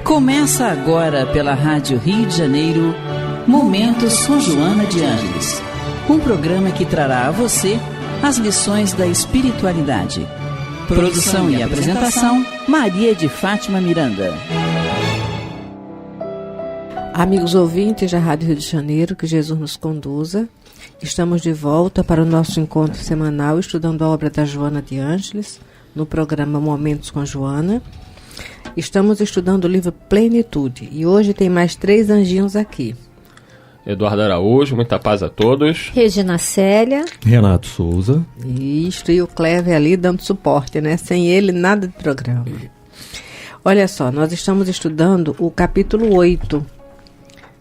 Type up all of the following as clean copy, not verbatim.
Começa agora pela Rádio Rio de Janeiro, Momentos São Joana de Ângeles. Um programa que trará a você as lições da espiritualidade. Produção e apresentação, Maria de Fátima Miranda. Amigos ouvintes da Rádio Rio de Janeiro, que Jesus nos conduza. Estamos de volta para o nosso encontro semanal estudando a obra da Joana de Ângeles, no programa Momentos com Joana. Estamos estudando o livro Plenitude e hoje tem mais 3 anjinhos aqui. Eduardo Araújo, muita paz a todos. Regina Célia. Renato Souza. Isto, e o Clever ali dando suporte, né? Sem ele, nada de programa. Olha só, nós estamos estudando o capítulo 8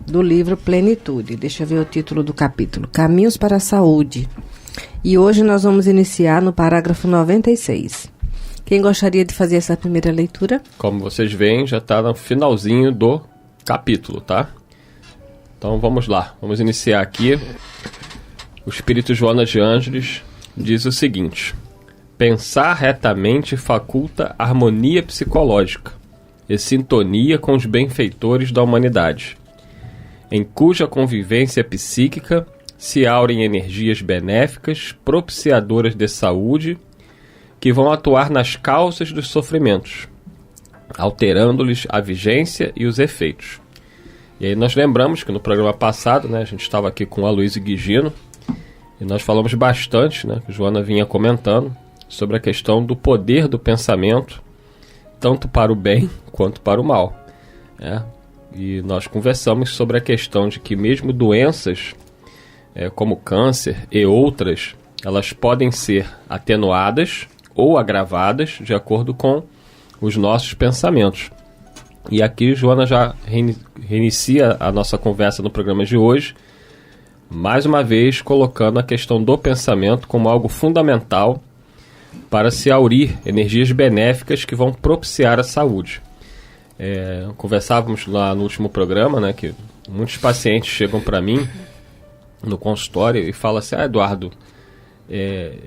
do livro Plenitude. Deixa eu ver o título do capítulo. Caminhos para a Saúde. E hoje nós vamos iniciar no parágrafo 96. Quem gostaria de fazer essa primeira leitura? Como vocês veem, já está no finalzinho do capítulo, tá? Então vamos lá, vamos iniciar aqui. O Espírito Joana de Ângeles diz o seguinte: pensar retamente faculta harmonia psicológica e sintonia com os benfeitores da humanidade, em cuja convivência psíquica se aurem energias benéficas, propiciadoras de saúde, que vão atuar nas causas dos sofrimentos, alterando-lhes a vigência e os efeitos. E aí nós lembramos que no programa passado, né, a gente estava aqui com a Aloysio Guigino, e nós falamos bastante, né, que a Joana vinha comentando, sobre a questão do poder do pensamento, tanto para o bem quanto para o mal. Né? E nós conversamos sobre a questão de que mesmo doenças como câncer e outras, elas podem ser atenuadas ou agravadas de acordo com os nossos pensamentos. E aqui Joana já reinicia a nossa conversa no programa de hoje, mais uma vez colocando a questão do pensamento como algo fundamental para se aurir energias benéficas que vão propiciar a saúde. Conversávamos lá no último programa, né, que muitos pacientes chegam para mim no consultório e falam assim: Eduardo,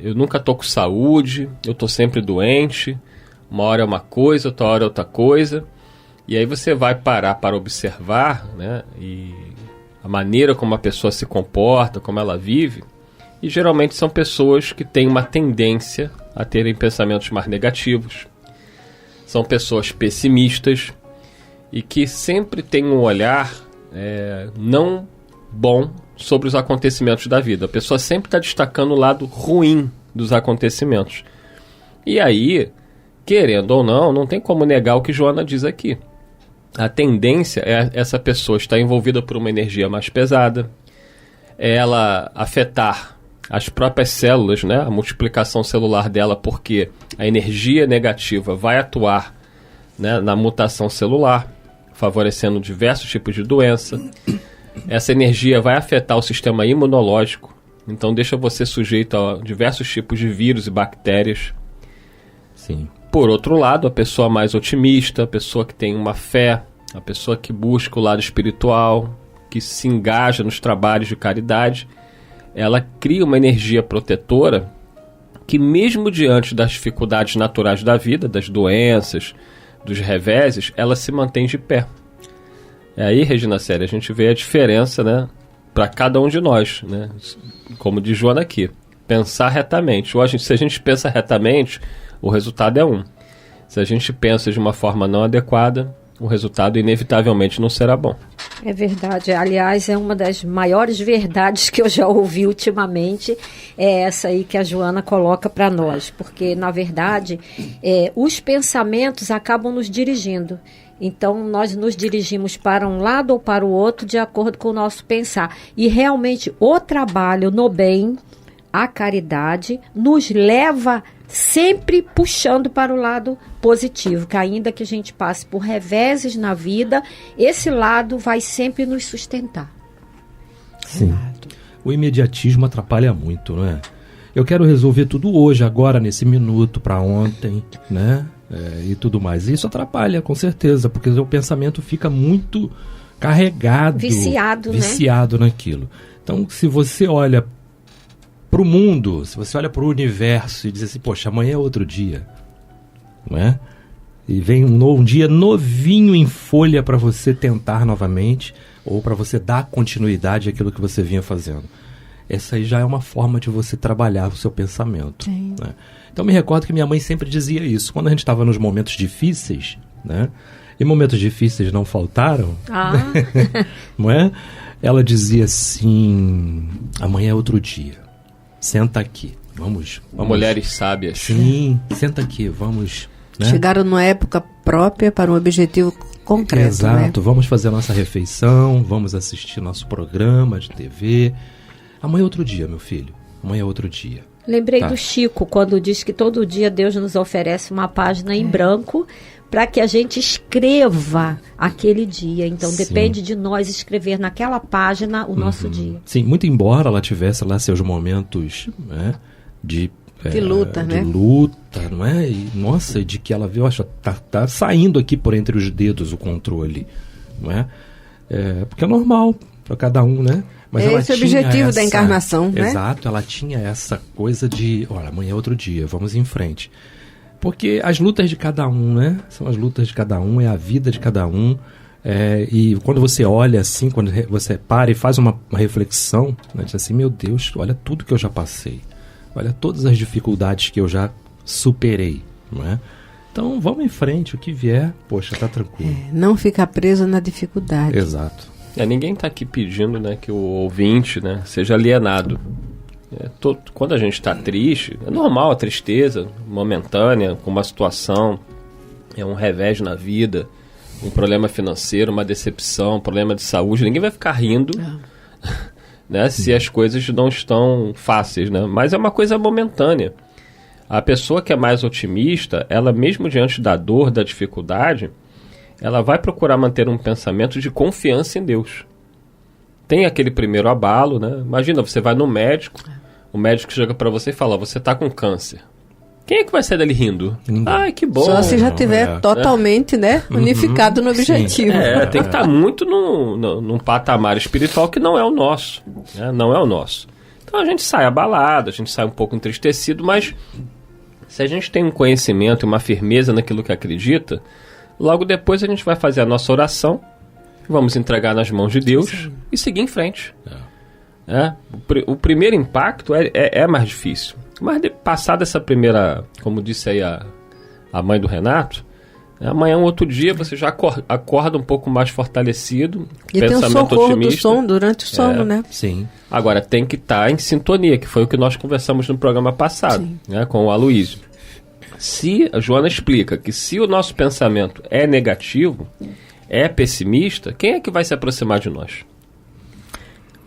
eu nunca estou com saúde, eu estou sempre doente, uma hora é uma coisa, outra hora é outra coisa. E aí você vai parar para observar, né, e a maneira como a pessoa se comporta, como ela vive, e geralmente são pessoas que têm uma tendência a terem pensamentos mais negativos, são pessoas pessimistas e que sempre têm um olhar não bom sobre os acontecimentos da vida. A pessoa sempre está destacando o lado ruim dos acontecimentos. E aí, querendo ou não tem como negar o que Joana diz aqui. A tendência é essa pessoa estar envolvida por uma energia mais pesada, ela afetar as próprias células, né, a multiplicação celular dela, porque a energia negativa vai atuar, né, na mutação celular, favorecendo diversos tipos de doença. Essa energia vai afetar o sistema imunológico, então deixa você sujeito a diversos tipos de vírus e bactérias. Sim. Por outro lado, a pessoa mais otimista, a pessoa que tem uma fé, a pessoa que busca o lado espiritual, que se engaja nos trabalhos de caridade, ela cria uma energia protetora que, mesmo diante das dificuldades naturais da vida, das doenças, dos reveses, ela se mantém de pé. Aí, Regina Célia, a gente vê a diferença, né, para cada um de nós, né? Como diz Joana aqui, pensar retamente. Hoje, se a gente pensa retamente, o resultado é um. Se a gente pensa de uma forma não adequada, o resultado inevitavelmente não será bom. É verdade. Aliás, é uma das maiores verdades que eu já ouvi ultimamente, é essa aí que a Joana coloca para nós. Porque, na verdade, os pensamentos acabam nos dirigindo. Então, nós nos dirigimos para um lado ou para o outro de acordo com o nosso pensar. E, realmente, o trabalho no bem, a caridade, nos leva sempre puxando para o lado positivo, que ainda que a gente passe por reveses na vida, esse lado vai sempre nos sustentar. Sim. O imediatismo atrapalha muito, não é? Eu quero resolver tudo hoje, agora, nesse minuto, para ontem, né? E tudo mais. E isso atrapalha, com certeza, porque o pensamento fica muito carregado, viciado naquilo. Então, se você olha para o mundo, se você olha para o universo e diz assim, poxa, amanhã é outro dia, não é? e vem um dia novinho em folha para você tentar novamente ou para você dar continuidade àquilo que você vinha fazendo. Essa aí já é uma forma de você trabalhar o seu pensamento. Né? Então me recordo que minha mãe sempre dizia isso. Quando a gente estava nos momentos difíceis, né? E momentos difíceis não faltaram, não é? Ela dizia assim, amanhã é outro dia, senta aqui, vamos. Mulheres sábias. Sim, senta aqui, vamos. Né? Chegaram numa época própria para um objetivo concreto. Exato, né? Vamos fazer a nossa refeição, vamos assistir nosso programa de TV. Amanhã é outro dia, meu filho, amanhã é outro dia. Lembrei do Chico, quando diz que todo dia Deus nos oferece uma página em branco para que a gente escreva aquele dia. Então, depende de nós escrever naquela página o nosso dia. Sim, muito embora ela tivesse lá seus momentos, né, de luta, de luta, não é? E, nossa, de que ela viu, acho, tá saindo aqui por entre os dedos o controle, não é? Porque é normal para cada um, né? Mas ela esse é o objetivo da encarnação, né? Exato, ela tinha essa coisa de, olha, amanhã é outro dia, vamos em frente. Porque as lutas de cada um, né? São as lutas de cada um, é a vida de cada um. E quando você olha assim, quando você para e faz uma reflexão, né, diz assim, meu Deus, olha tudo que eu já passei. Olha todas as dificuldades que eu já superei, não é? Então, vamos em frente, o que vier, poxa, tá tranquilo. Não ficar preso na dificuldade. Exato. Ninguém está aqui pedindo, né, que o ouvinte, né, seja alienado. Quando a gente está triste, é normal a tristeza momentânea, com uma situação, um revés na vida, um problema financeiro, uma decepção, um problema de saúde. Ninguém vai ficar rindo né, se as coisas não estão fáceis, né? Mas é uma coisa momentânea. A pessoa que é mais otimista, ela mesmo diante da dor, da dificuldade, ela vai procurar manter um pensamento de confiança em Deus. Tem aquele primeiro abalo, né? Imagina, você vai no médico, o médico chega para você e fala, você tá com câncer. Quem é que vai sair dali rindo? Ninguém. Ai, que bom. Só se já tiver totalmente, né, unificado no objetivo. Tem que estar muito num patamar espiritual que não é o nosso. Né? Não é o nosso. Então a gente sai abalado, a gente sai um pouco entristecido, mas se a gente tem um conhecimento e uma firmeza naquilo que acredita, logo depois a gente vai fazer a nossa oração, vamos entregar nas mãos de Deus e seguir em frente. O primeiro impacto é mais difícil. Mas passada essa primeira, como disse aí a mãe do Renato, amanhã, um outro dia, você já acorda um pouco mais fortalecido, e pensamento tem um socorro otimista. Do sono durante o sono, né? Sim. Agora, tem que estar em sintonia, que foi o que nós conversamos no programa passado, né, com o Aloísio. Se a Joana explica que se o nosso pensamento é negativo, é pessimista, quem é que vai se aproximar de nós?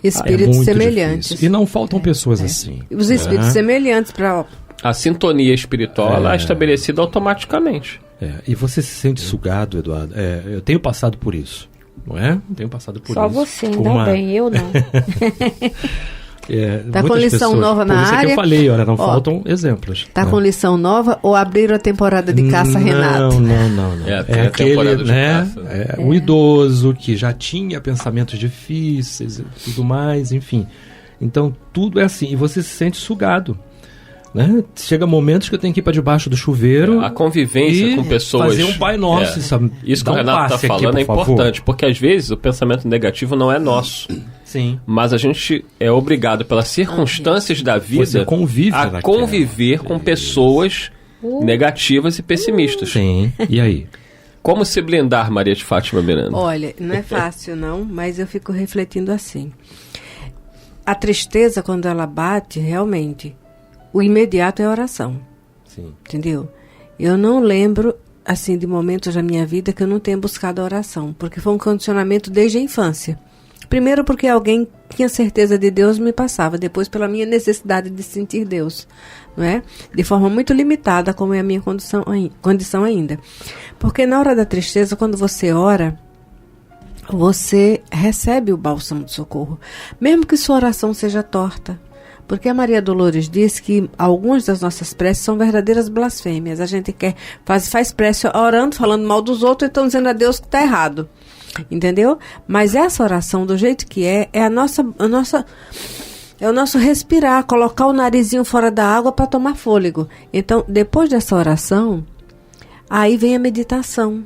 Espíritos semelhantes. Difícil. E não faltam pessoas assim. Os espíritos semelhantes para... A sintonia espiritual ela é estabelecida automaticamente. E você se sente sugado, Eduardo? Eu tenho passado por isso, não é? Tenho passado por Só isso. Só você, ainda bem, eu não. Tá com lição nova na área? Por isso que eu falei, olha, não faltam exemplos. Tá com lição nova ou abriram a temporada de caça, Renato? Não. É aquele, né, o idoso que já tinha pensamentos difíceis e tudo mais, enfim. Então, tudo é assim. E você se sente sugado. Né? Chega momentos que eu tenho que ir para debaixo do chuveiro. A convivência com pessoas. Fazer um Pai Nosso. Isso que o Renato está falando é importante, porque às vezes o pensamento negativo não é nosso. Sim. Mas a gente é obrigado pelas circunstâncias da vida a conviver com pessoas negativas e pessimistas. Sim. E aí? Como se blindar, Maria de Fátima Miranda? Olha, não é fácil não, mas eu fico refletindo assim. A tristeza, quando ela bate, realmente, o imediato é a oração. Sim. Entendeu? Eu não lembro, assim, de momentos da minha vida que eu não tenha buscado a oração, porque foi um condicionamento desde a infância. Primeiro porque alguém tinha certeza de Deus me passava, depois pela minha necessidade de sentir Deus, não é? De forma muito limitada, como é a minha condição ainda. Porque na hora da tristeza, quando você ora, você recebe o bálsamo de socorro, mesmo que sua oração seja torta. Porque a Maria Dolores diz que algumas das nossas preces são verdadeiras blasfêmias. A gente faz prece orando, falando mal dos outros e estão dizendo a Deus que está errado. Entendeu? Mas essa oração, do jeito que é o nosso respirar, colocar o narizinho fora da água para tomar fôlego. Então, depois dessa oração, Aí vem a meditação.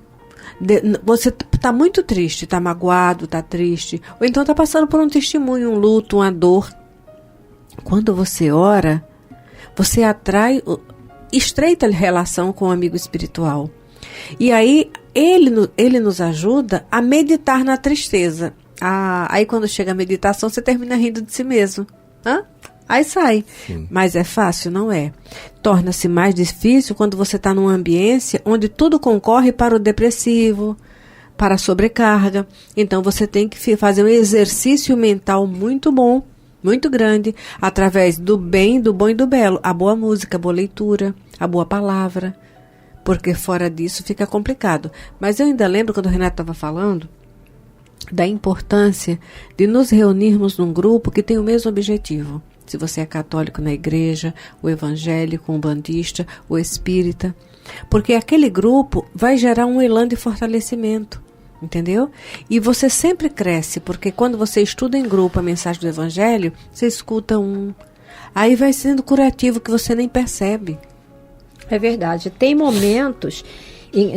Você está muito triste, está magoado, está triste, ou então está passando por um testemunho, um luto, uma dor. Quando você ora, você estreita a relação com o amigo espiritual. E aí ele nos ajuda a meditar na tristeza. Aí quando chega a meditação, você termina rindo de si mesmo. Aí sai. Sim. Mas é fácil? Não é. Torna-se mais difícil quando você está numa ambiência onde tudo concorre para o depressivo, para a sobrecarga. Então você tem que fazer um exercício mental muito bom, muito grande, através do bem, do bom e do belo. A boa música, a boa leitura, a boa palavra. Porque fora disso fica complicado. Mas eu ainda lembro quando o Renato estava falando da importância de nos reunirmos num grupo que tem o mesmo objetivo. Se você é católico, na igreja, o evangélico, o umbandista, o espírita. Porque aquele grupo vai gerar um elan de fortalecimento, entendeu? E você sempre cresce, porque quando você estuda em grupo a mensagem do evangelho, você escuta aí vai sendo curativo que você nem percebe. É verdade. Tem momentos,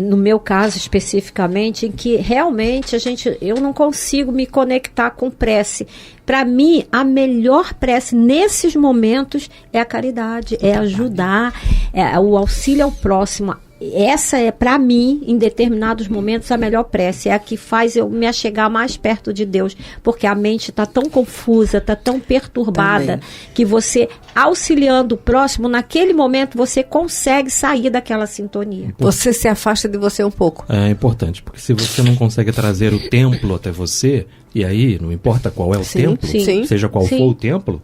no meu caso especificamente, em que realmente eu não consigo me conectar com prece. Para mim, a melhor prece nesses momentos é a caridade, é ajudar, o auxílio ao próximo. Essa é, para mim, em determinados momentos, a melhor prece. É a que faz eu me achegar mais perto de Deus. Porque a mente está tão confusa, está tão perturbada, que você, auxiliando o próximo, naquele momento você consegue sair daquela sintonia. Você se afasta de você um pouco. É importante, porque se você não consegue trazer o templo até você, e aí, não importa qual é o templo, seja qual for o templo,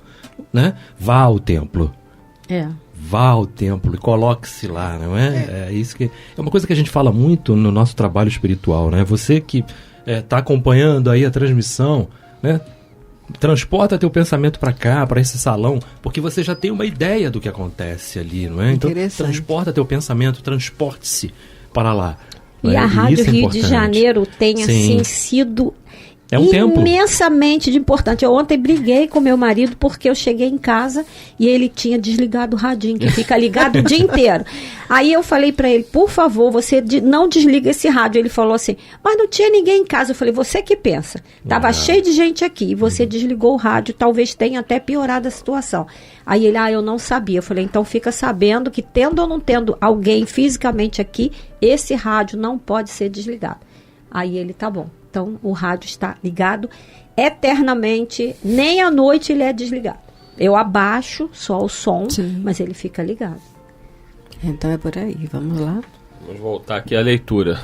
né? Vá ao templo. Vá ao templo e coloque-se lá, não é? Isso que é uma coisa que a gente fala muito no nosso trabalho espiritual, né? Você que está acompanhando aí a transmissão, né? Transporta teu pensamento para cá, para esse salão, porque você já tem uma ideia do que acontece ali, não é? Então, transporta teu pensamento, transporte-se para lá. E a Rádio Rio de Janeiro tem, assim, sido imensamente importante. Eu ontem briguei com meu marido porque eu cheguei em casa e ele tinha desligado o radinho, que fica ligado o dia inteiro. Aí eu falei para ele, por favor, você não desliga esse rádio. Ele falou assim, mas não tinha ninguém em casa. Eu falei, você que pensa. Tava cheio de gente aqui e você desligou o rádio, talvez tenha até piorado a situação. Aí ele, eu não sabia. Eu falei, então fica sabendo que tendo ou não tendo alguém fisicamente aqui, esse rádio não pode ser desligado. Aí ele, tá bom. Então, o rádio está ligado eternamente, nem à noite ele é desligado. Eu abaixo só o som, mas ele fica ligado. Então é por aí, vamos lá. Vamos voltar aqui à leitura.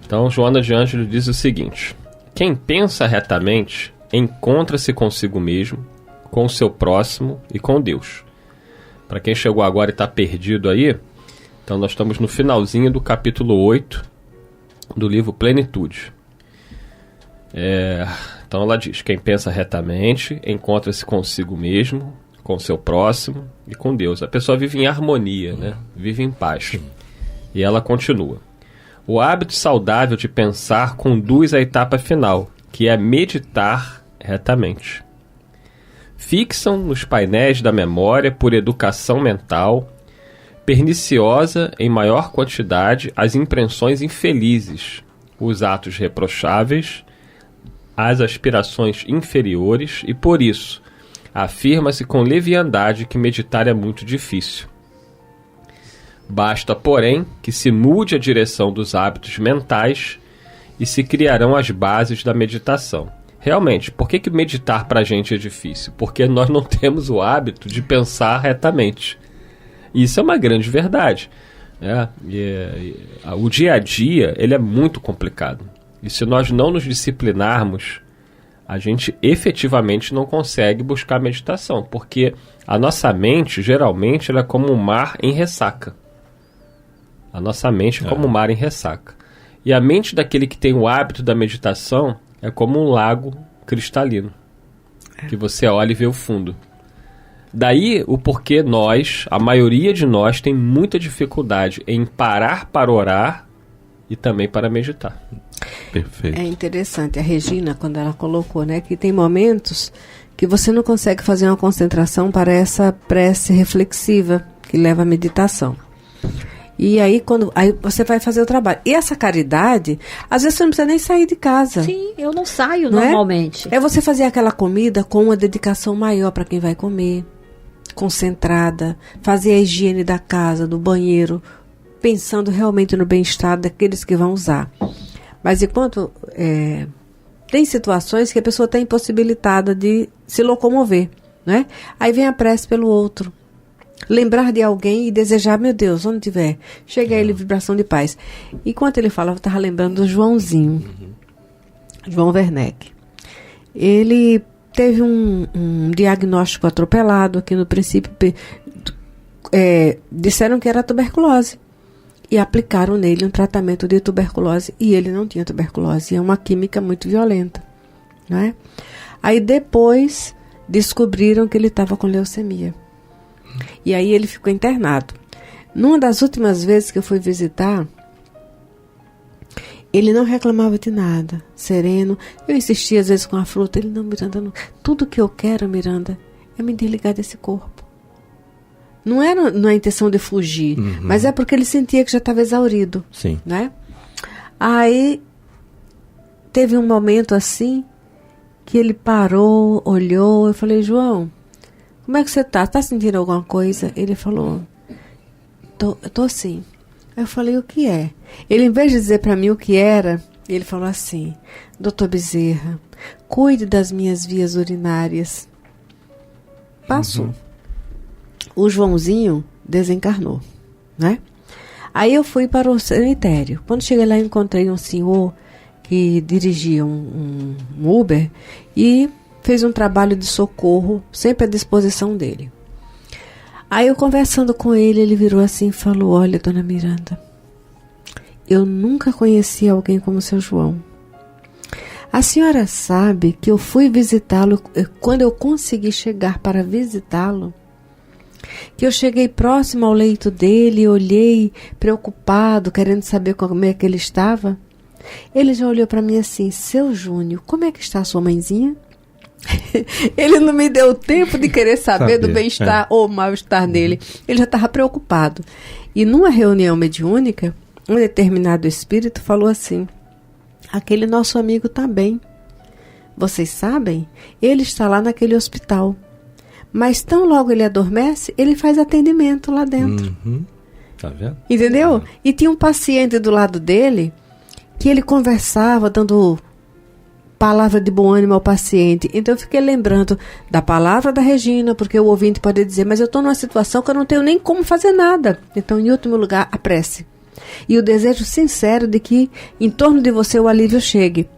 Então, Joana de Ângeles diz o seguinte: quem pensa retamente, encontra-se consigo mesmo, com o seu próximo e com Deus. Para quem chegou agora e está perdido aí, então nós estamos no finalzinho do capítulo 8, do livro Plenitude. Então ela diz: quem pensa retamente encontra-se consigo mesmo, com seu próximo e com Deus. A pessoa vive em harmonia, né? Vive em paz. E ela continua: o hábito saudável de pensar conduz à etapa final, que é meditar retamente. Fixam nos painéis da memória por educação mental perniciosa em maior quantidade as impressões infelizes, os atos reprocháveis, as aspirações inferiores e, por isso, afirma-se com leviandade que meditar é muito difícil. Basta, porém, que se mude a direção dos hábitos mentais e se criarão as bases da meditação. Realmente, por que meditar para a gente é difícil? Porque nós não temos o hábito de pensar retamente. Isso é uma grande verdade. O dia a dia ele é muito complicado. E se nós não nos disciplinarmos, a gente efetivamente não consegue buscar meditação. Porque a nossa mente, geralmente, ela é como um mar em ressaca. A nossa mente é como um mar em ressaca. E a mente daquele que tem o hábito da meditação é como um lago cristalino. Que você olha e vê o fundo. Daí o porquê a maioria de nós tem muita dificuldade em parar para orar e também para meditar. Perfeito. É interessante, a Regina, quando ela colocou, né, que tem momentos que você não consegue fazer uma concentração para essa prece reflexiva que leva à meditação. E aí você vai fazer o trabalho. E essa caridade, às vezes você não precisa nem sair de casa. Sim, eu não saio não normalmente. É você fazer aquela comida com uma dedicação maior para quem vai comer, concentrada, fazer a higiene da casa, do banheiro, pensando realmente no bem-estar daqueles que vão usar. Mas enquanto tem situações que a pessoa está impossibilitada de se locomover, né? Aí vem a prece pelo outro. Lembrar de alguém e desejar, meu Deus, onde tiver, chega a ele vibração de paz. Enquanto ele falava, eu estava lembrando do Joãozinho, João Werneck. Ele teve um diagnóstico atropelado, que no princípio disseram que era tuberculose. E aplicaram nele um tratamento de tuberculose. E ele não tinha tuberculose. É uma química muito violenta. Não é? Aí depois descobriram que ele estava com leucemia. E aí ele ficou internado. Numa das últimas vezes que eu fui visitar, ele não reclamava de nada, sereno. Eu insistia às vezes com a fruta. Ele, não, Miranda, não. Tudo que eu quero, Miranda, é me desligar desse corpo. Não era na intenção de fugir, mas é porque ele sentia que já estava exaurido. Sim. Né? Aí teve um momento assim que ele parou, olhou. Eu falei, João, como é que você está? Está sentindo alguma coisa? Ele falou, tô sim. Aí eu falei, o que é? Ele, em vez de dizer para mim o que era, ele falou assim, doutor Bezerra, cuide das minhas vias urinárias. Passou. O Joãozinho desencarnou, né? Aí eu fui para o cemitério. Quando cheguei lá, eu encontrei um senhor que dirigia um Uber e fez um trabalho de socorro, sempre à disposição dele. Aí eu conversando com ele, ele virou assim e falou, olha, dona Miranda, eu nunca conheci alguém como o seu João. A senhora sabe que eu fui visitá-lo, quando eu consegui chegar para visitá-lo, que eu cheguei próximo ao leito dele, olhei preocupado, querendo saber como é que ele estava. Ele já olhou para mim assim, seu Júnior, como é que está a sua mãezinha? Ele não me deu tempo de querer saber do bem-estar ou mal-estar dele. Ele já estava preocupado. E numa reunião mediúnica, um determinado espírito falou assim, aquele nosso amigo está bem. Vocês sabem? Ele está lá naquele hospital. Mas tão logo ele adormece, ele faz atendimento lá dentro. Tá vendo? Entendeu? E tinha um paciente do lado dele que ele conversava, dando palavra de bom ânimo ao paciente. Então eu fiquei lembrando da palavra da Regina, porque o ouvinte pode dizer, mas eu estou numa situação que eu não tenho nem como fazer nada. Então, em último lugar, a prece. E o desejo sincero de que em torno de você o alívio chegue.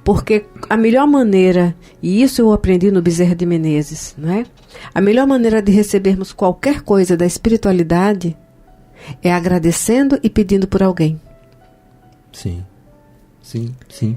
Porque a melhor maneira, e isso eu aprendi no Bezerra de Menezes, não é? A melhor maneira de recebermos qualquer coisa da espiritualidade é agradecendo e pedindo por alguém. Sim,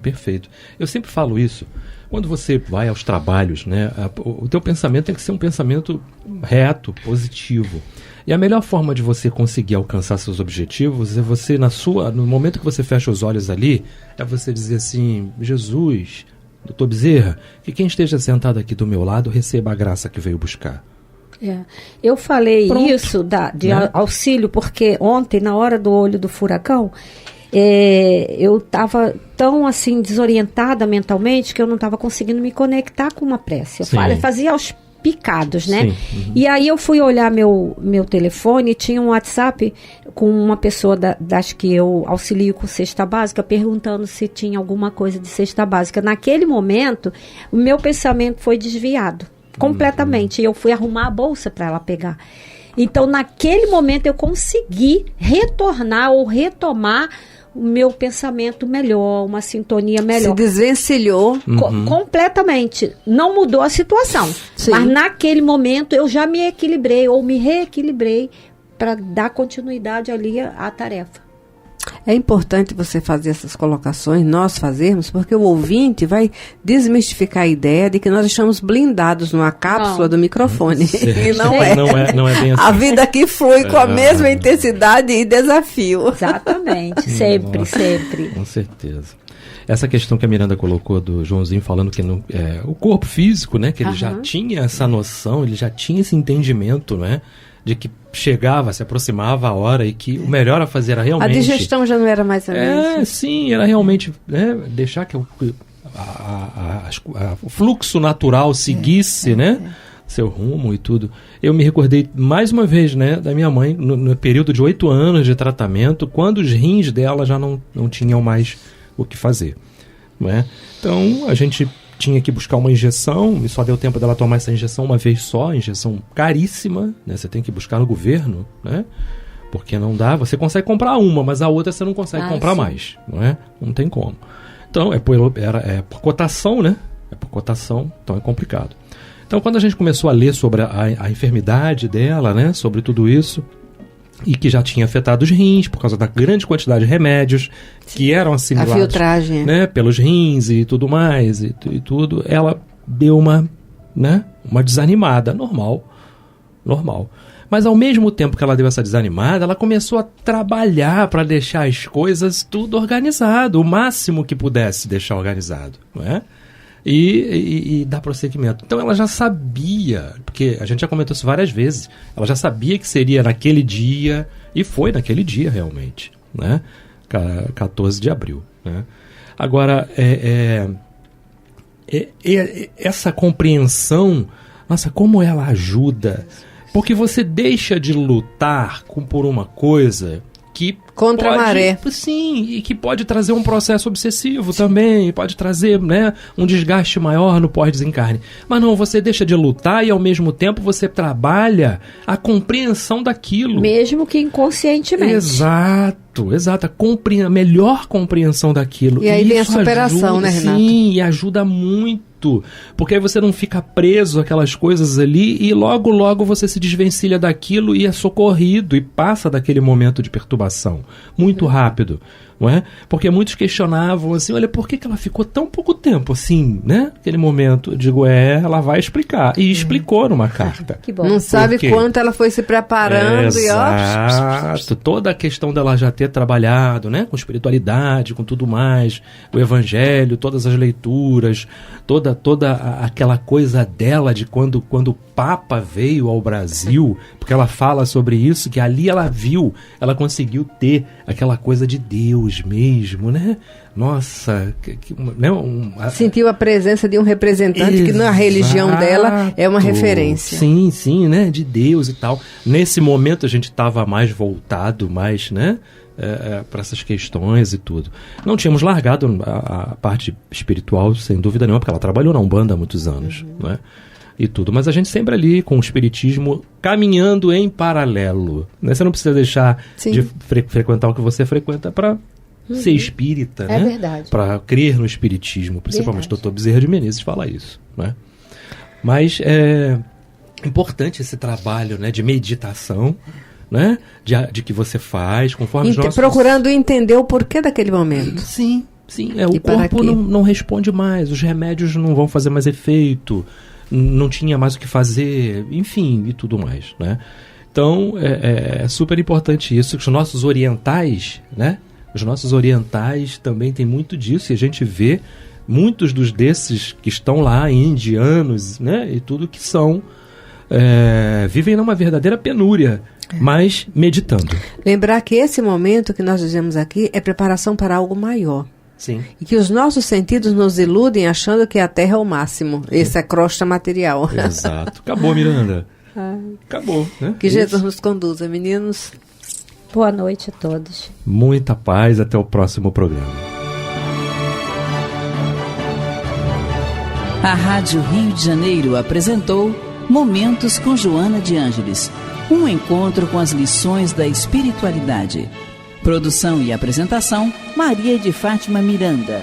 perfeito. Eu sempre falo isso. Quando você vai aos trabalhos, né, o teu pensamento tem que ser um pensamento reto, positivo. E a melhor forma de você conseguir alcançar seus objetivos é você, no momento que você fecha os olhos ali, é você dizer assim, Jesus, doutor Bezerra, que quem esteja sentado aqui do meu lado receba a graça que veio buscar. Eu falei Pronto. isso de auxílio, porque ontem, na hora do olho do furacão, eu estava tão assim desorientada mentalmente que eu não estava conseguindo me conectar com uma prece. Eu fazia aos picados, né? E aí eu fui olhar meu telefone e tinha um WhatsApp com uma pessoa das que eu auxilio com cesta básica, perguntando se tinha alguma coisa de cesta básica. Naquele momento, o meu pensamento foi desviado completamente. E eu fui arrumar a bolsa para ela pegar. Então, naquele momento, eu consegui retornar ou retomar o meu pensamento melhor, uma sintonia melhor. Se desvencilhou. Completamente. Não mudou a situação. Sim. Mas naquele momento eu já me equilibrei ou me reequilibrei para dar continuidade ali à tarefa. É importante você fazer essas colocações, nós fazermos, porque o ouvinte vai desmistificar a ideia de que nós estamos blindados numa cápsula do microfone. E não é. Não é bem assim. A vida aqui flui com a mesma intensidade e desafio. Exatamente, sempre. Com certeza. Essa questão que a Miranda colocou do Joãozinho falando que o corpo físico, né, que ele já tinha essa noção, ele já tinha esse entendimento, né, de que chegava, se aproximava a hora e que o melhor a fazer era realmente... A digestão já não era mais a mesma. Sim, era realmente deixar que o fluxo natural seguisse, seu rumo e tudo. Eu me recordei mais uma vez, da minha mãe, no período de 8 anos de tratamento, quando os rins dela já não tinham mais o que fazer. Então, a gente tinha que buscar uma injeção, e só deu tempo dela tomar essa injeção uma vez só, injeção caríssima, você tem que buscar no governo, porque não dá, você consegue comprar uma, mas a outra você não consegue comprar mais, não tem como. Então, é por cotação, é por cotação, então é complicado. Então, quando a gente começou a ler sobre a enfermidade dela, sobre tudo isso, e que já tinha afetado os rins por causa da grande quantidade de remédios que eram assimilados, a filtragem, pelos rins e tudo mais, e tudo, ela deu uma desanimada, normal. Mas ao mesmo tempo que ela deu essa desanimada, ela começou a trabalhar para deixar as coisas tudo organizado, o máximo que pudesse deixar organizado, E dar prosseguimento. Então ela já sabia, porque a gente já comentou isso várias vezes, ela já sabia que seria naquele dia, e foi naquele dia realmente, 14 de abril. Agora, essa compreensão, nossa, como ela ajuda, porque você deixa de lutar por uma coisa que contra a maré. Sim, e que pode trazer um processo obsessivo também, pode trazer um desgaste maior no pós-desencarne. Mas não, você deixa de lutar e ao mesmo tempo você trabalha a compreensão daquilo. Mesmo que inconscientemente. Exato, a melhor compreensão daquilo. E aí vem a superação, ajuda, Renato? Sim, e ajuda muito. Porque aí você não fica preso àquelas coisas ali e logo você se desvencilha daquilo e é socorrido e passa daquele momento de perturbação muito rápido, Porque muitos questionavam assim, olha, por que ela ficou tão pouco tempo assim, Aquele momento, eu digo, ela vai explicar. E explicou numa carta. Que bom. Não sabe quanto ela foi se preparando. Exato. Toda a questão dela já ter trabalhado, com espiritualidade, com tudo mais, o evangelho, todas as leituras, toda aquela coisa dela de quando o Papa veio ao Brasil, porque ela fala sobre isso, que ali ela viu, ela conseguiu ter aquela coisa de Deus mesmo, Nossa, sentiu a presença de um representante. Exato. Que na religião dela é uma referência. Sim, de Deus e tal. Nesse momento a gente estava mais voltado, mais, para essas questões e tudo. Não tínhamos largado a parte espiritual, sem dúvida nenhuma, porque ela trabalhou na Umbanda há muitos anos, e tudo, mas a gente sempre ali com o espiritismo caminhando em paralelo, Você não precisa deixar de frequentar o que você frequenta para ser espírita, É verdade. Para crer no espiritismo, principalmente o Dr. Bezerra de Menezes fala isso, Mas é importante esse trabalho, de meditação, de que você faz conforme os nossos... Procurando entender o porquê daquele momento. Sim, o corpo não responde mais, os remédios não vão fazer mais efeito, não tinha mais o que fazer, enfim, e tudo mais, Então, é super importante isso. Os nossos orientais, Os nossos orientais também tem muito disso, e a gente vê muitos desses que estão lá, indianos, e tudo que são, vivem numa verdadeira penúria, mas meditando. Lembrar que esse momento que nós dizemos aqui é preparação para algo maior. Sim. E que os nossos sentidos nos iludem achando que a Terra é o máximo. Essa é a crosta material. Exato. Acabou, Miranda. Acabou. Que Jesus nos conduza, meninos. Boa noite a todos. Muita paz, até o próximo programa. A Rádio Rio de Janeiro apresentou Momentos com Joana de Ângeles, um encontro com as lições da espiritualidade. Produção e apresentação, Maria de Fátima Miranda.